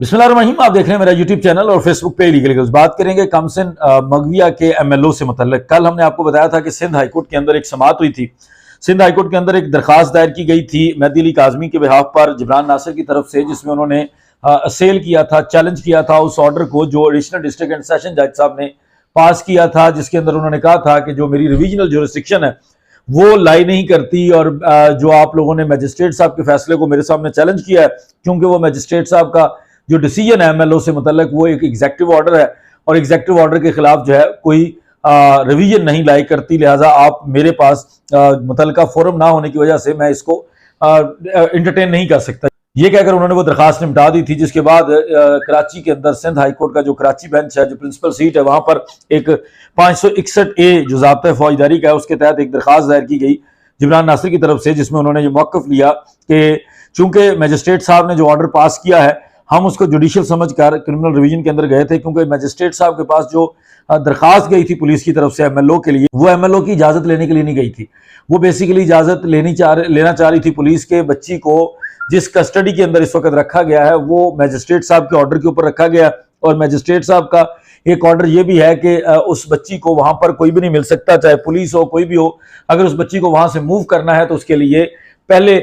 बिस्मिल्लाहिर्रहमानिर्रहीम। आप देख रहे हैं मेरा यूट्यूब चैनल और फेसबुक पे लीगल न्यूज़। बात करेंगे कमसिन मगविया के एमएलओ से मुतल्लिक। कल हमने आपको बताया था कि सिंध हाईकोर्ट के अंदर एक समाअत हुई थी। सिंध हाईकोर्ट के अंदर एक दरखास्त दायर की गई थी मेहदी अली काज़मी के बिहाफ पर जिब्रान नासिर की तरफ से, जिसमें उन्होंने असेल किया था, चैलेंज किया था उस ऑर्डर को जो एडिशनल डिस्ट्रिक्ट एंड सेशन जज साहब ने पास किया था, जिसके अंदर उन्होंने कहा था कि जो मेरी रिविजनल ज्यूरिसडिक्शन है वो लाई नहीं करती और जो आप लोगों ने मजिस्ट्रेट साहब के फैसले को मेरे सामने चैलेंज किया है, क्योंकि वो मजिस्ट्रेट साहब का जो डिसीजन है एमएलओ से मुतल्लिक वो एक एग्जेक्टिव ऑर्डर है और एग्जेक्टिव ऑर्डर के खिलाफ जो है कोई रिवीजन नहीं लाई करती, लिहाजा आप मेरे पास मुतल्लिका फोरम ना होने की वजह से मैं इसको इंटरटेन नहीं कर सकता। ये कहकर उन्होंने वो दरखास्त निपटा दी थी, जिसके बाद कराची के अंदर सिंध हाईकोर्ट का जो कराची बेंच है, जो प्रिंसिपल सीट है, वहां पर एक 561A जो ज़ाब्ता फौजदारी का है उसके तहत एक दरखास्त दायर की गई जिब्रान नासिर की तरफ से, जिसमें उन्होंने ये मौक़िफ़ लिया कि चूंकि मजिस्ट्रेट साहब ने जो ऑर्डर पास किया है हम उसको जुडिशियल समझकर क्रिमिनल रिवीजन के अंदर गए थे, क्योंकि मजिस्ट्रेट साहब के पास जो दरखास्त गई थी पुलिस की तरफ से एमएलओ के लिए, वो एमएलओ की इजाजत लेने के लिए नहीं गई थी। वो बेसिकली इजाजत लेना चाह रही थी पुलिस के बच्ची को जिस कस्टडी के अंदर इस वक्त रखा गया है वो मजिस्ट्रेट साहब के ऑर्डर के ऊपर रखा गया। और मजिस्ट्रेट साहब का एक ऑर्डर ये भी है कि उस बच्ची को वहां पर कोई भी नहीं मिल सकता, चाहे पुलिस हो कोई भी हो। अगर उस बच्ची को वहां से मूव करना है तो उसके लिए पहले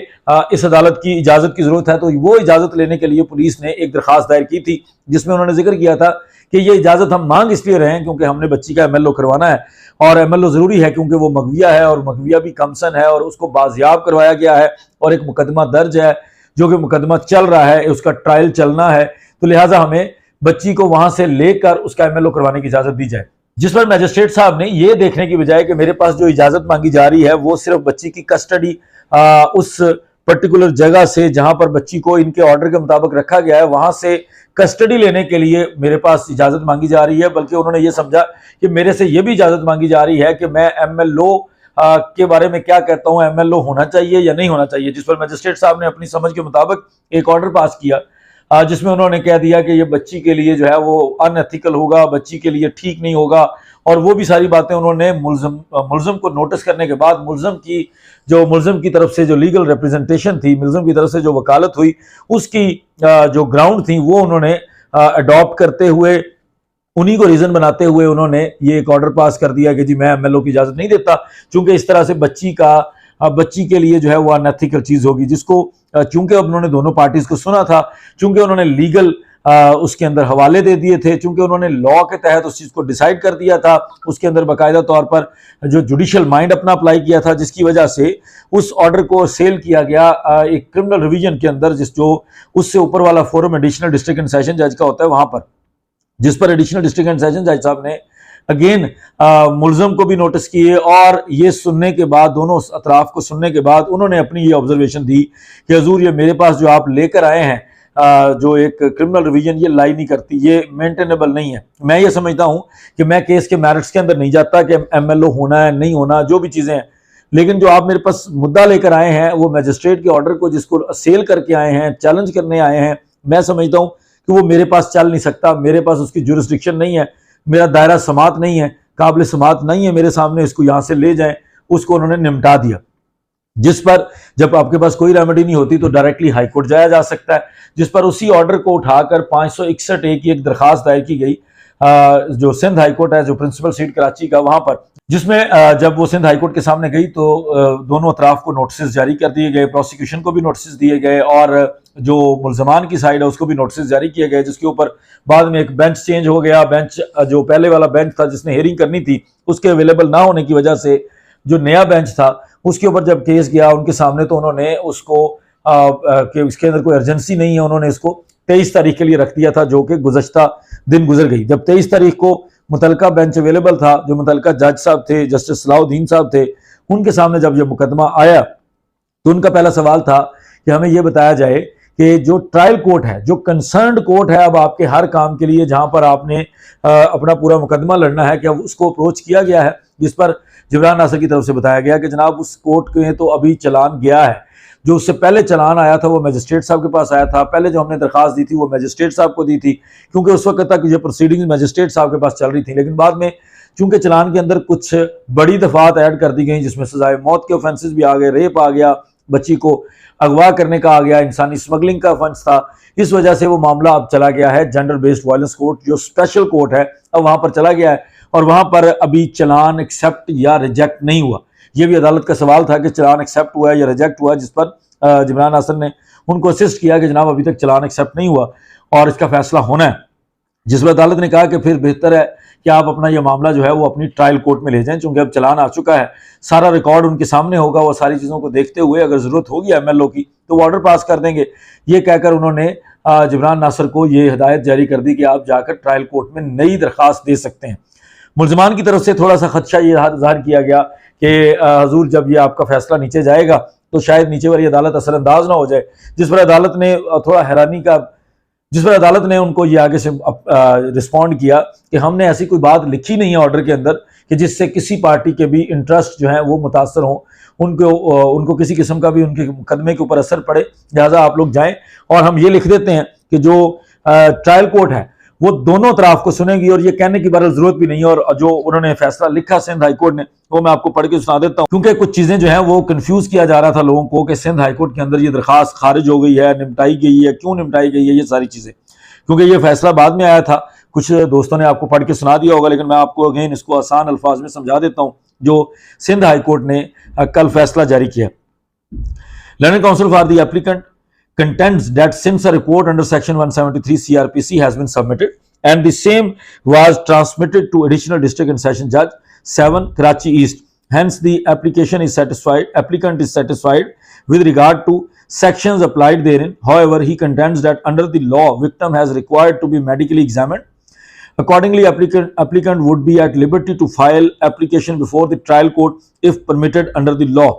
इस अदालत की इजाजत की जरूरत है। तो वो इजाजत लेने के लिए पुलिस ने एक दरखास्त दायर की थी, जिसमें उन्होंने जिक्र किया था कि ये इजाजत हम मांग इसलिए रहे हैं क्योंकि हमने बच्ची का एमएलओ करवाना है और एमएलओ जरूरी है क्योंकि वो मगविया है और मगविया भी कमसन है और उसको बाजियाब करवाया गया है और एक मुकदमा दर्ज है जो कि मुकदमा चल रहा है, उसका ट्रायल चलना है, तो लिहाजा हमें बच्ची को वहां से लेकर उसका एमएलओ करवाने की इजाजत दी जाए। जिस पर मजिस्ट्रेट साहब ने ये देखने की बजाय कि मेरे पास जो इजाजत मांगी जा रही है वो सिर्फ बच्ची की कस्टडी उस पर्टिकुलर जगह से जहां पर बच्ची को इनके ऑर्डर के मुताबिक रखा गया है वहां से कस्टडी लेने के लिए मेरे पास इजाजत मांगी जा रही है, बल्कि उन्होंने ये समझा कि मेरे से ये भी इजाजत मांगी जा रही है कि मैं एमएलओ के बारे में क्या कहता हूं, एमएलओ होना चाहिए या नहीं होना चाहिए। जिस पर मजिस्ट्रेट साहब ने अपनी समझ के मुताबिक एक ऑर्डर पास किया जिसमें उन्होंने कह दिया कि ये बच्ची के लिए जो है वो अनएथिकल होगा, बच्ची के लिए ठीक नहीं होगा, और वो भी सारी बातें उन्होंने मुल्ज़िम को नोटिस करने के बाद मुल्ज़िम की तरफ से जो लीगल रिप्रेजेंटेशन थी, मुल्ज़िम की तरफ से जो वकालत हुई, उसकी जो ग्राउंड थी वो उन्होंने अडॉप्ट करते हुए, उन्हीं को रीजन बनाते हुए उन्होंने ये एक ऑर्डर पास कर दिया कि जी मैं एमएलओ की इजाजत नहीं देता, क्योंकि इस तरह से बच्ची के लिए जो है वो अनएथिकल चीज होगी, जिसको चूंकि उन्होंने दोनों पार्टीज को सुना था, चूंकि उन्होंने लीगल उसके अंदर हवाले दे दिए थे, चूंकि उन्होंने लॉ के तहत उस चीज को डिसाइड कर दिया था, उसके अंदर बाकायदा तौर पर जो जुडिशियल माइंड अपना अप्लाई किया था, जिसकी वजह से उस ऑर्डर को सेल किया गया एक क्रिमिनल रिवीजन के अंदर, जो उससे ऊपर वाला forum additional district and session जज का होता है वहां पर, जिस पर एडिशनल डिस्ट्रिक्ट एंड सेशन जज साहब ने अगेन मुल्ज़िम को भी नोटिस किए और ये सुनने के बाद, दोनों अतराफ को सुनने के बाद, उन्होंने अपनी ये ऑब्जर्वेशन दी कि हुजूर ये मेरे पास जो आप लेकर आए हैं जो एक क्रिमिनल रिवीजन, ये लाई नहीं करती, ये मेंटेनेबल नहीं है। मैं ये समझता हूं कि मैं केस के मैरिट्स के अंदर नहीं जाता कि एमएलओ होना है नहीं होना, जो भी चीज़ें हैं, लेकिन जो आप मेरे पास मुद्दा लेकर आए हैं वो मजिस्ट्रेट के ऑर्डर को जिसको सेल करके आए हैं, चैलेंज करने आए हैं, मैं समझता हूँ कि वो मेरे पास चल नहीं सकता, मेरे पास उसकी ज्यूरिसडिक्शन नहीं है, मेरा दायरा समात नहीं है, काबिल समात नहीं है मेरे सामने, इसको यहां से ले जाएं। उसको उन्होंने निपटा दिया, जिस पर जब आपके पास कोई रेमेडी नहीं होती तो डायरेक्टली हाईकोर्ट जाया जा सकता है, जिस पर उसी ऑर्डर को उठाकर 561A की एक दरखास्त दायर की गई जो सिंध हाईकोर्ट है, जो प्रिंसिपल सीट कराची का, वहां पर, जिसमें जब वो सिंध हाईकोर्ट के सामने गई तो दोनों अतराफ को नोटिस जारी कर दिए गए, प्रोसिक्यूशन को भी नोटिस दिए गए और जो मुल्ज़मान की साइड है उसको भी नोटिस जारी किए गए, जिसके ऊपर बाद में एक बेंच चेंज हो गया। बेंच जो पहले वाला बेंच था जिसने हेयरिंग करनी थी उसके अवेलेबल ना होने की वजह से जो नया बेंच था उसके ऊपर जब केस गया उनके सामने, तो उन्होंने उसको कि इसके अंदर कोई अर्जेंसी नहीं है, उन्होंने इसको 23 तारीख के लिए रख दिया था, जो कि गुज़श्ता दिन गुजर गई। जब 23 तारीख को मुतलका बेंच अवेलेबल था, जो मुतलका जज साहब थे, जस्टिस सलाउद्दीन साहब थे, उनके सामने जब यह मुकदमा आया तो उनका पहला सवाल था कि हमें यह बताया जाए कि जो ट्रायल कोर्ट है, जो कंसर्न्ड कोर्ट है, अब आपके हर काम के लिए जहां पर आपने अपना पूरा मुकदमा लड़ना है, क्या उसको अप्रोच किया गया है? जिस पर जिब्रान नासिर की तरफ से बताया गया कि जनाब उस कोर्ट में तो अभी चलान गया है, जो उससे पहले चलान आया था वो मजिस्ट्रेट साहब के पास आया था, पहले जो हमने दरखास्त दी थी वो मजिस्ट्रेट साहब को दी थी, क्योंकि उस वक्त तक ये प्रोसीडिंग मजिस्ट्रेट साहब के पास चल रही थी। लेकिन बाद में चूंकि चलान के अंदर कुछ बड़ी दफात ऐड कर दी गई, जिसमें सजाए मौत के ऑफेंसेस भी आ गए, रेप आ गया, बच्ची को अगवा करने का आ गया, इंसानी स्मगलिंग का ऑफेंस था। इस वजह से वो मामला अब चला गया है जेंडर बेस्ड वायलेंस कोर्ट, जो स्पेशल कोर्ट है, अब वहां पर चला गया है और वहां पर अभी चलान एक्सेप्ट या रिजेक्ट नहीं हुआ। ये भी अदालत का सवाल था कि चलान एक्सेप्ट हुआ है या रिजेक्ट हुआ, जिस पर जिब्रान नासिर ने उनको असिस्ट किया कि जनाब अभी तक चलान एक्सेप्ट नहीं हुआ और इसका फैसला होना है, जिस पर अदालत ने कहा कि फिर बेहतर है कि आप अपना यह मामला जो है वो अपनी ट्रायल कोर्ट में ले जाएं, चूंकि अब चलान आ चुका है, सारा रिकॉर्ड उनके सामने होगा, वो सारी चीज़ों को देखते हुए अगर ज़रूरत होगी एमएलओ की तो वो ऑर्डर पास कर देंगे। ये कहकर उन्होंने जिब्रान नासिर को ये हिदायत जारी कर दी कि आप जाकर ट्रायल कोर्ट में नई दरख्वास्त दे सकते हैं। मुल्ज़िमान की तरफ से थोड़ा सा खदशा ये ज़ाहिर किया गया कि हजूर जब ये आपका फैसला नीचे जाएगा तो शायद नीचे वाली अदालत असरअंदाज ना हो जाए, जिस पर अदालत ने थोड़ा हैरानी का जिस पर अदालत ने उनको ये आगे से रिस्पॉन्ड किया कि हमने ऐसी कोई बात लिखी नहीं है ऑर्डर के अंदर कि जिससे किसी पार्टी के भी इंटरेस्ट जो है वो मुतासर हों, उनको किसी किस्म का भी उनके मुकदमे के ऊपर असर पड़े, लिहाजा आप लोग जाएं। और हम ये लिख देते हैं कि जो ट्रायल कोर्ट है वो दोनों तरफ को सुनेगी, और ये कहने की बहरहाल जरूरत भी नहीं है। और जो उन्होंने फैसला लिखा सिंध हाईकोर्ट ने, वो मैं आपको पढ़ के सुना देता हूँ, क्योंकि कुछ चीजें जो है वो कंफ्यूज किया जा रहा था लोगों को कि सिंध हाईकोर्ट के अंदर ये दरखास्त खारिज हो गई है, निपटाई गई है, क्यों निपटाई गई है, ये सारी चीजें, क्योंकि ये फैसला बाद में आया था। कुछ दोस्तों ने आपको पढ़ के सुना दिया होगा, लेकिन मैं आपको अगेन इसको आसान अल्फाज में समझा देता हूँ जो सिंध हाईकोर्ट ने कल फैसला जारी किया। Learning council for the applicant contends that since a report under section 173 CRPC has been submitted and the same was transmitted to additional district and session judge 7 Karachi East, hence the applicant is satisfied with regard to sections applied therein. However, he contends that under the law victim has required to be medically examined. Accordingly, applicant would be at liberty to file application before the trial court if permitted under the law.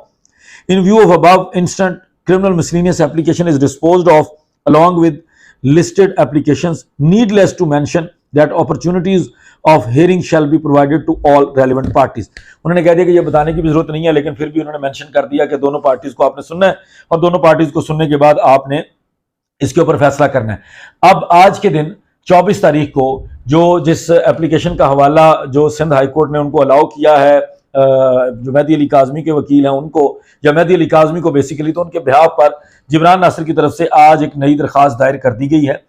In view of above, instant criminal miscellaneous application is disposed of along with listed applications. Needless to mention that opportunities of hearing shall be provided to all relevant parties. उन्होंने कह दिया कि ये बताने की भी जरूरत नहीं है, लेकिन फिर भी उन्होंने मेंशन कर दिया कि दोनों पार्टीज को आपने सुनना है और दोनों पार्टीज को सुनने के बाद आपने इसके ऊपर फैसला करना है। अब आज के दिन 24 तारीख को जिस एप्लीकेशन का हवाला जो सिंध हाईकोर्ट ने उनको अलाउ किया है, जो मेहदी अली काज़मी के वकील हैं उनको, या मेहदी अली काज़मी को बेसिकली, तो उनके बिहाफ पर जिब्रान नासिर की तरफ से आज एक नई दरखास्त दायर कर दी गई है,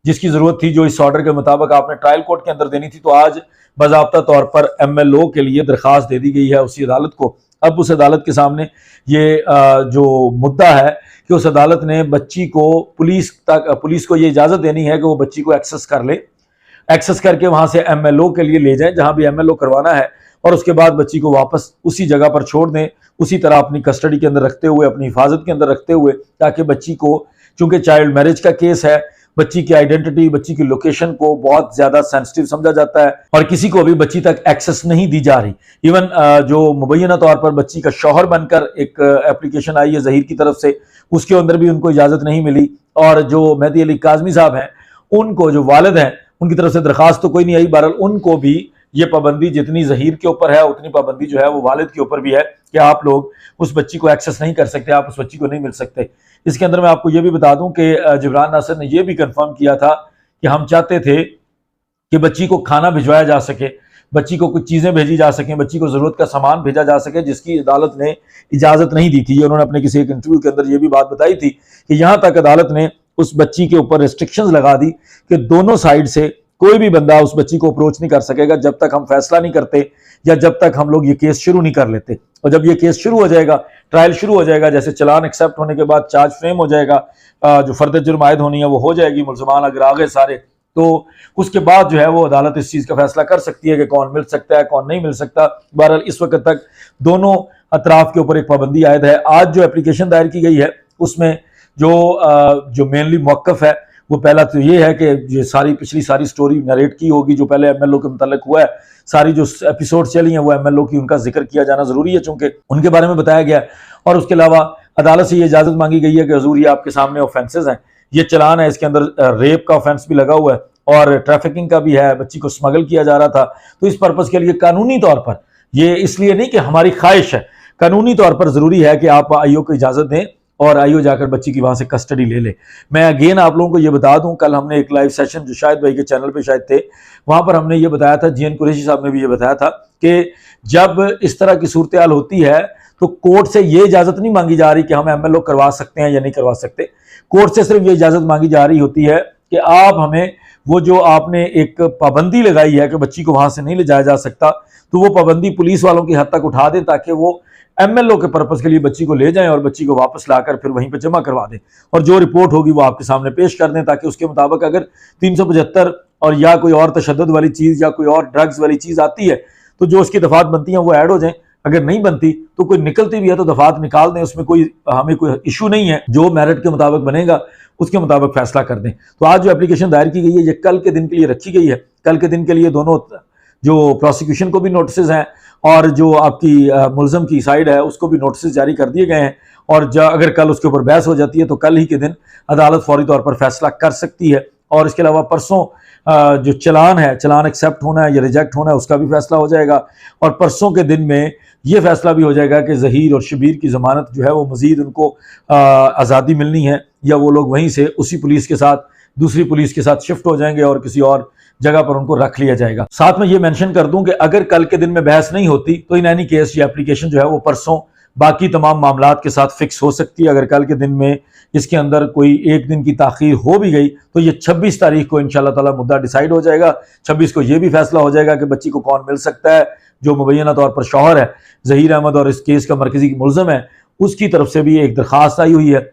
जिसकी जरूरत थी, जो इस ऑर्डर के मुताबिक आपने ट्रायल कोर्ट के अंदर देनी थी, तो आज बाज़ाब्ता तौर पर एमएलओ के लिए दरखास्त दे दी गई है उसी अदालत को। अब उस अदालत के सामने ये जो मुद्दा है कि उस अदालत ने बच्ची को पुलिस को ये इजाज़त देनी है कि वो बच्ची को एक्सेस कर ले, एक्सेस करके वहाँ से एमएलओ के लिए ले जाएं जहाँ भी एमएलओ करवाना है, और उसके बाद बच्ची को वापस उसी जगह पर छोड़ दें, उसी तरह अपनी कस्टडी के अंदर रखते हुए, अपनी हिफाजत के अंदर रखते हुए, ताकि बच्ची को, चूंकि चाइल्ड मैरिज का केस है, बच्ची की आइडेंटिटी, बच्ची की लोकेशन को बहुत ज्यादा सेंसिटिव समझा जाता है और किसी को भी बच्ची तक एक्सेस नहीं दी जा रही। इवन जो मुबैना तौर पर बच्ची का शौहर बनकर एक एप्लीकेशन आई है ज़हीर की तरफ से, उसके अंदर भी उनको इजाजत नहीं मिली, और जो मेहदी अली काज़मी साहब हैं उनको, जो वालिद हैं, उनकी तरफ से दरखास्त तो कोई नहीं आई, बहरहाल उनको भी ये पाबंदी जितनी ज़हीर के ऊपर है उतनी पाबंदी जो है वो वालिद के ऊपर भी है कि आप लोग उस बच्ची को एक्सेस नहीं कर सकते, आप उस बच्ची को नहीं मिल सकते। इसके अंदर मैं आपको ये भी बता दूं कि जिब्रान नासिर ने यह भी कंफर्म किया था कि हम चाहते थे कि बच्ची को खाना भिजवाया जा सके, बच्ची को कुछ चीज़ें भेजी जा सकें, बच्ची को ज़रूरत का सामान भेजा जा सके, जिसकी अदालत ने इजाज़त नहीं दी थी। ये उन्होंने अपने किसी एक इंटरव्यू के अंदर ये भी बात बताई थी कि यहाँ तक अदालत ने उस बच्ची के ऊपर रिस्ट्रिक्शंस लगा दी कि दोनों साइड से कोई भी बंदा उस बच्ची को अप्रोच नहीं कर सकेगा जब तक हम फैसला नहीं करते या जब तक हम लोग ये केस शुरू नहीं कर लेते। और जब ये केस शुरू हो जाएगा, ट्रायल शुरू हो जाएगा, जैसे चलान एक्सेप्ट होने के बाद चार्ज फ्रेम हो जाएगा, जो फर्द जुर्म आयद होनी है वो हो जाएगी, मुल्ज़िमान अगर आ गए सारे, तो उसके बाद जो है वो अदालत इस चीज़ का फैसला कर सकती है कि कौन मिल सकता है, कौन नहीं मिल सकता। बहरहाल इस वक्त तक दोनों अतराफ के ऊपर एक पाबंदी आयद है। आज जो एप्लीकेशन दायर की गई है उसमें जो मेनली मौक़िफ़ है वो पहला तो ये है कि ये पिछली सारी स्टोरी नरेट की होगी जो पहले एमएलओ के मुताल्लिक हुआ है, सारी जो एपिसोड चली हैं वो एमएलओ की, उनका जिक्र किया जाना जरूरी है चूंकि उनके बारे में बताया गया। और उसके अलावा अदालत से ये इजाजत मांगी गई है कि हुजूर ये आपके सामने ऑफेंसेस हैं, ये चलान है, इसके अंदर रेप का ऑफेंस भी लगा हुआ है और ट्रैफिकिंग का भी है, बच्ची को स्मगल किया जा रहा था। तो इस पर्पज के लिए कानूनी तौर पर, ये इसलिए नहीं कि हमारी ख्वाहिश है, कानूनी तौर पर जरूरी है कि आप आईओ को इजाजत दें और आईओ जाकर बच्ची की वहां से कस्टडी ले ले। मैं अगेन आप लोगों को ये बता दूं, कल हमने एक लाइव सेशन जो शायद भाई के चैनल पे शायद थे, वहां पर हमने ये बताया था, जीएन कुरैशी साहब ने भी ये बताया था कि जब इस तरह की सूरत हाल होती है तो कोर्ट से ये इजाजत नहीं मांगी जा रही कि हम एमएलओ करवा सकते हैं या नहीं करवा सकते। कोर्ट से सिर्फ ये इजाजत मांगी जा रही होती है कि आप हमें वो जो आपने एक पाबंदी लगाई है कि बच्ची को वहां से नहीं ले जाया जा सकता, तो वो पाबंदी पुलिस वालों की हद तक उठा दें ताकि वो एमएलओ के पर्पस के लिए बच्ची को ले जाएं और बच्ची को वापस लाकर फिर वहीं पर जमा करवा दें और जो रिपोर्ट होगी वो आपके सामने पेश कर दें, ताकि उसके मुताबिक अगर 375 और या कोई और तशद्दुद वाली चीज या कोई और ड्रग्स वाली चीज आती है तो जो उसकी दफात बनती हैं वो ऐड हो जाएं। अगर नहीं बनती तो कोई निकलती भी है तो दफात निकाल दें, उसमें कोई हमें कोई इशू नहीं है। जो मेरिट के मुताबिक बनेगा उसके मुताबिक फैसला कर दें। तो आज जो एप्लीकेशन दायर की गई है ये कल के दिन के लिए रखी गई है। कल के दिन के लिए दोनों जो प्रोसिक्यूशन को भी नोटिस हैं और जो आपकी मुलजम की साइड है उसको भी नोटिस जारी कर दिए गए हैं और अगर कल उसके ऊपर बहस हो जाती है तो कल ही के दिन अदालत फौरी तौर पर फैसला कर सकती है। और इसके अलावा परसों जो चलान है, चलान एक्सेप्ट होना है या रिजेक्ट होना है, उसका भी फैसला हो जाएगा। और परसों के दिन में ये फैसला भी हो जाएगा कि ज़हीर और शबीर की ज़मानत जो है वो मज़ीद उनको आज़ादी मिलनी है या वो लोग वहीं से उसी पुलिस के साथ दूसरी पुलिस के साथ शिफ्ट हो जाएंगे और किसी और जगह पर उनको रख लिया जाएगा। साथ में ये मेंशन कर दूं कि अगर कल के दिन में बहस नहीं होती तो इन एनी केस ये एप्लीकेशन जो है वो परसों बाकी तमाम मामलात के साथ फिक्स हो सकती है। अगर कल के दिन में इसके अंदर कोई एक दिन की ताखीर हो भी गई तो ये 26 तारीख को इंशाल्लाह ताला मुद्दा डिसाइड हो जाएगा। 26 को ये भी फैसला हो जाएगा कि बच्ची को कौन मिल सकता है। जो मुबैना तौर पर शौहर है ज़हीर अहमद और इस केस का मरकजी मुलज़म है, उसकी तरफ से भी एक दरख्वास्त आई हुई है,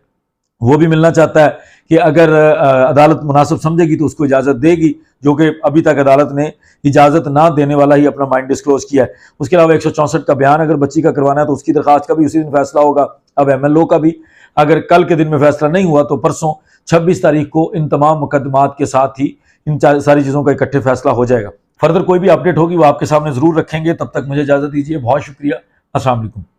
वो भी मिलना चाहता है कि अगर अदालत मुनासिब समझेगी तो उसको इजाज़त देगी, जो कि अभी तक अदालत ने इजाज़त ना देने वाला ही अपना माइंड डिस्क्लोज किया है। उसके अलावा 164 का बयान अगर बच्ची का करवाना है तो उसकी दरख्वास्त का भी उसी दिन फैसला होगा। अब एमएलओ का भी अगर कल के दिन में फैसला नहीं हुआ तो परसों 26 तारीख को इन तमाम मुकदमात के साथ ही इन सारी चीज़ों का इकट्ठे फैसला हो जाएगा। फर्दर कोई भी अपडेट होगी वो आपके सामने ज़रूर रखेंगे। तब तक मुझे इजाज़त दीजिए। बहुत शुक्रिया। अस्सलाम वालेकुम।